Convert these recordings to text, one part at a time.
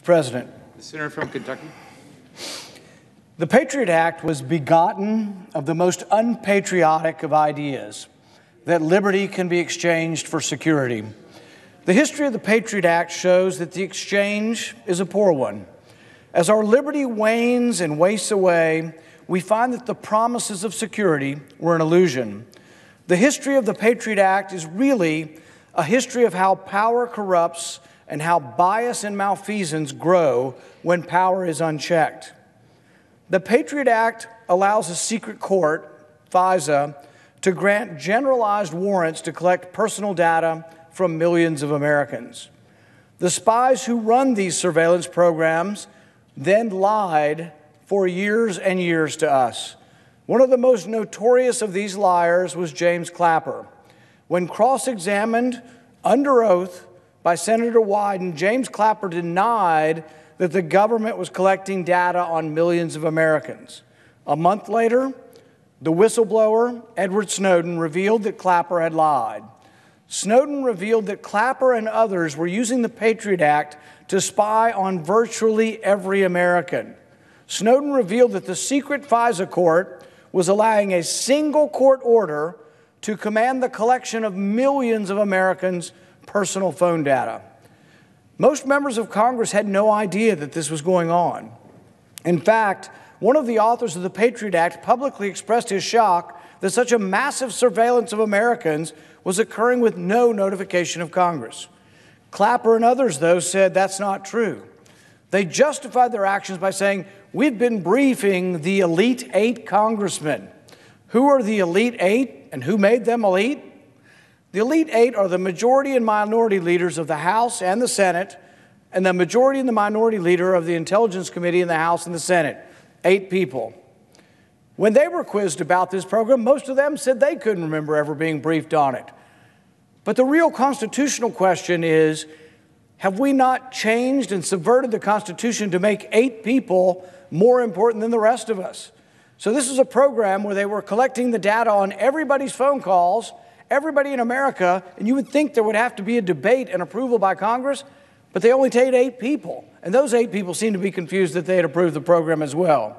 President, The senator from Kentucky. the Patriot Act was begotten of the most unpatriotic of ideas, that liberty can be exchanged for security. The history of the Patriot Act shows that the exchange is a poor one. As our liberty wanes and wastes away, we find that the promises of security were an illusion. The history of the Patriot Act is really a history of how power corrupts and how bias and malfeasance grow when power is unchecked. The Patriot Act allows a secret court, FISA, to grant generalized warrants to collect personal data from millions of Americans. The spies who run these surveillance programs then lied for years and years to us. One of the most notorious of these liars was James Clapper. When cross-examined under oath by Senator Wyden, James Clapper denied that the government was collecting data on millions of Americans. A month later, the whistleblower, Edward Snowden, revealed that Clapper had lied. Snowden revealed that Clapper and others were using the Patriot Act to spy on virtually every American. Snowden revealed that the secret FISA court was allowing a single court order to command the collection of millions of Americans' personal phone data. Most members of Congress had no idea that this was going on. In fact, one of the authors of the Patriot Act publicly expressed his shock that such a massive surveillance of Americans was occurring with no notification of Congress. Clapper and others, though, said that's not true. They justified their actions by saying, "We've been briefing the elite 8 congressmen." Who are the elite 8 and who made them elite? The elite 8 are the majority and minority leaders of the House and the Senate, and the majority and the minority leader of the Intelligence Committee in the House and the Senate. 8 people. When they were quizzed about this program, most of them said they couldn't remember ever being briefed on it. But the real constitutional question is, have we not changed and subverted the Constitution to make 8 people more important than the rest of us? So this is a program where they were collecting the data on everybody's phone calls, everybody in America, and you would think there would have to be a debate and approval by Congress, but they only take 8 people. And those 8 people seem to be confused that they had approved the program as well.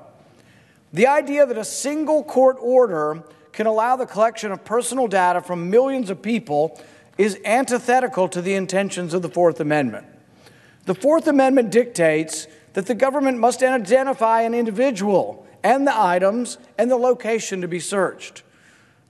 The idea that a single court order can allow the collection of personal data from millions of people is antithetical to the intentions of the Fourth Amendment. The Fourth Amendment dictates that the government must identify an individual and the items and the location to be searched.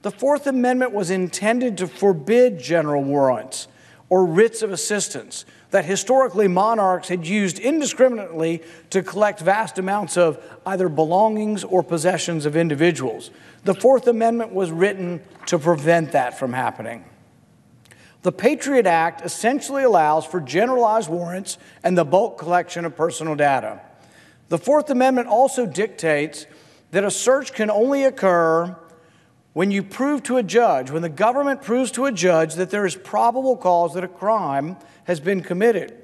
The Fourth Amendment was intended to forbid general warrants or writs of assistance that historically monarchs had used indiscriminately to collect vast amounts of either belongings or possessions of individuals. The Fourth Amendment was written to prevent that from happening. The Patriot Act essentially allows for generalized warrants and the bulk collection of personal data. The Fourth Amendment also dictates that a search can only occur when you prove to a judge, when the government proves to a judge that there is probable cause that a crime has been committed.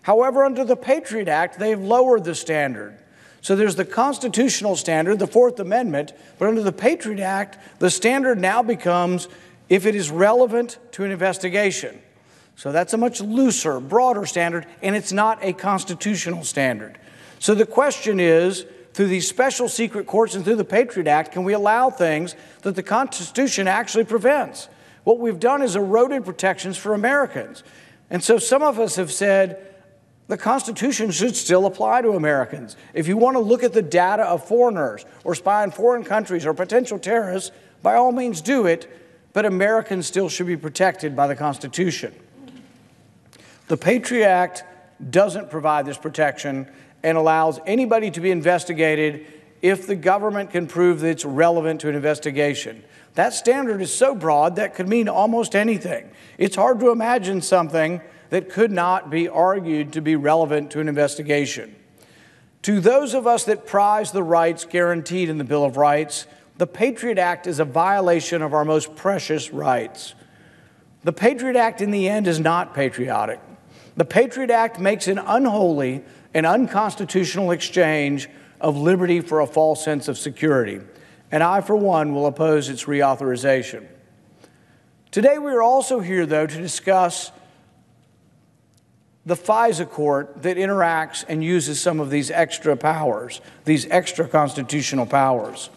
However, under the Patriot Act, they have lowered the standard. So there's the constitutional standard, the Fourth Amendment, but under the Patriot Act, the standard now becomes if it is relevant to an investigation. So that's a much looser, broader standard, and it's not a constitutional standard. So the question is, through these special secret courts and through the Patriot Act, can we allow things that the Constitution actually prevents? What we've done is eroded protections for Americans. And so some of us have said the Constitution should still apply to Americans. If you want to look at the data of foreigners or spy on foreign countries or potential terrorists, by all means do it, but Americans still should be protected by the Constitution. The Patriot Act doesn't provide this protection and allows anybody to be investigated if the government can prove that it's relevant to an investigation. That standard is so broad that could mean almost anything. It's hard to imagine something that could not be argued to be relevant to an investigation. To those of us that prize the rights guaranteed in the Bill of Rights, the Patriot Act is a violation of our most precious rights. The Patriot Act in the end is not patriotic. The Patriot Act makes an unholy and unconstitutional exchange of liberty for a false sense of security. And I, for one, will oppose its reauthorization. Today we are also here, though, to discuss the FISA court that interacts and uses some of these extra powers, these extra constitutional powers.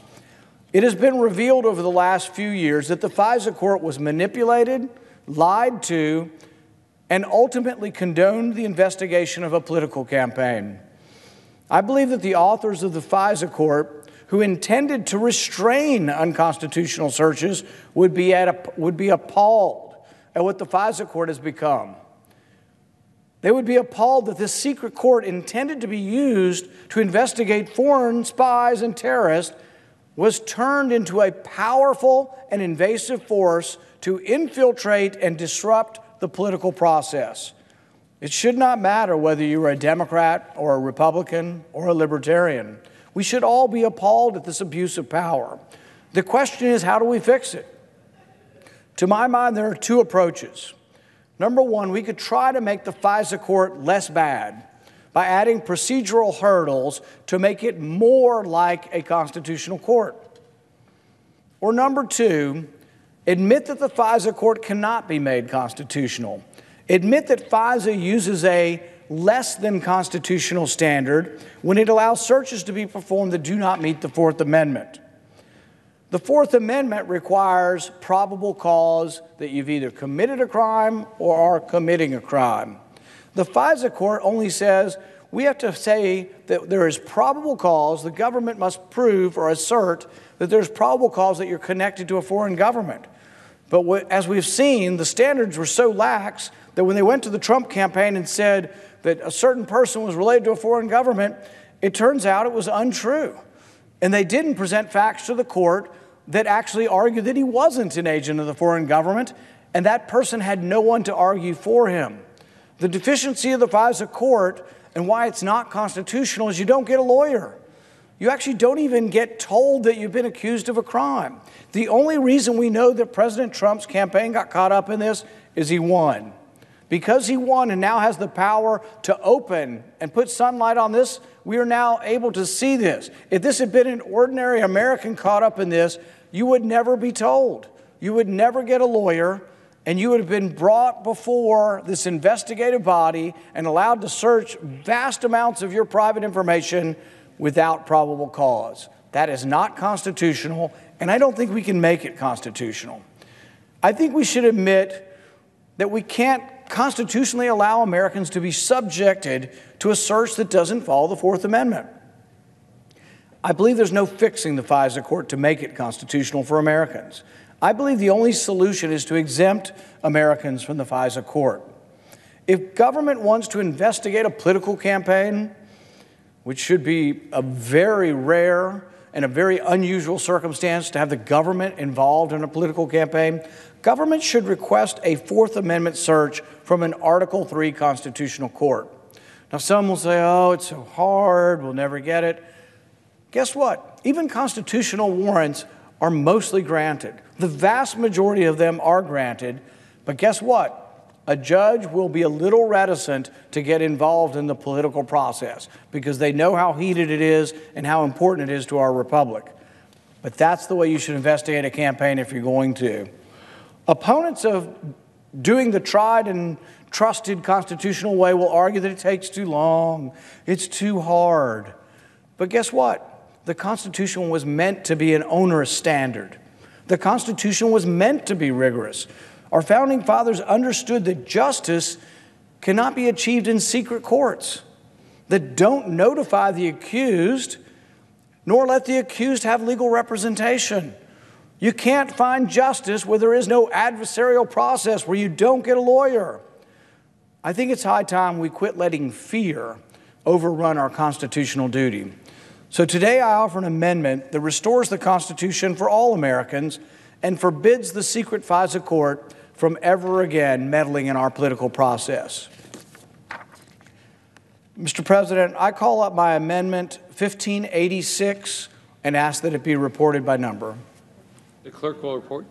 It has been revealed over the last few years that the FISA court was manipulated, lied to, and ultimately condoned the investigation of a political campaign. I believe that the authors of the FISA court, who intended to restrain unconstitutional searches, would be appalled at what the FISA court has become. They would be appalled that this secret court intended to be used to investigate foreign spies and terrorists was turned into a powerful and invasive force to infiltrate and disrupt the political process. It should not matter whether you're a Democrat or a Republican or a Libertarian. We should all be appalled at this abuse of power. The question is, how do we fix it? To my mind, there are two approaches. Number one, we could try to make the FISA court less bad by adding procedural hurdles to make it more like a constitutional court. Or number two, admit that the FISA court cannot be made constitutional. Admit that FISA uses a less than constitutional standard when it allows searches to be performed that do not meet the Fourth Amendment. The Fourth Amendment requires probable cause that you've either committed a crime or are committing a crime. The FISA court only says we have to say that there is probable cause, the government must prove or assert that there's probable cause that you're connected to a foreign government. But as we've seen, the standards were so lax that when they went to the Trump campaign and said that a certain person was related to a foreign government, it turns out it was untrue. And they didn't present facts to the court that actually argued that he wasn't an agent of the foreign government, and that person had no one to argue for him. The deficiency of the FISA court and why it's not constitutional is you don't get a lawyer. You actually don't even get told that you've been accused of a crime. The only reason we know that President Trump's campaign got caught up in this is he won. Because he won and now has the power to open and put sunlight on this, we are now able to see this. If this had been an ordinary American caught up in this, you would never be told. You would never get a lawyer, and you would have been brought before this investigative body and allowed to search vast amounts of your private information without probable cause. That is not constitutional, and I don't think we can make it constitutional. I think we should admit that we can't constitutionally allow Americans to be subjected to a search that doesn't follow the Fourth Amendment. I believe there's no fixing the FISA court to make it constitutional for Americans. I believe the only solution is to exempt Americans from the FISA court. If government wants to investigate a political campaign, which should be a very rare and a very unusual circumstance to have the government involved in a political campaign, government should request a Fourth Amendment search from an Article III constitutional court. Now, some will say, oh, it's so hard, we'll never get it. Guess what? Even constitutional warrants are mostly granted. The vast majority of them are granted, but guess what? A judge will be a little reticent to get involved in the political process because they know how heated it is and how important it is to our republic. But that's the way you should investigate a campaign if you're going to. Opponents of doing the tried and trusted constitutional way will argue that it takes too long, it's too hard. But guess what? The Constitution was meant to be an onerous standard. The Constitution was meant to be rigorous. Our founding fathers understood that justice cannot be achieved in secret courts that don't notify the accused, nor let the accused have legal representation. You can't find justice where there is no adversarial process, where you don't get a lawyer. I think it's high time we quit letting fear overrun our constitutional duty. So today I offer an amendment that restores the Constitution for all Americans and forbids the secret FISA court from ever again meddling in our political process. Mr. President, I call up my amendment 1586 and ask that it be reported by number. The clerk will report.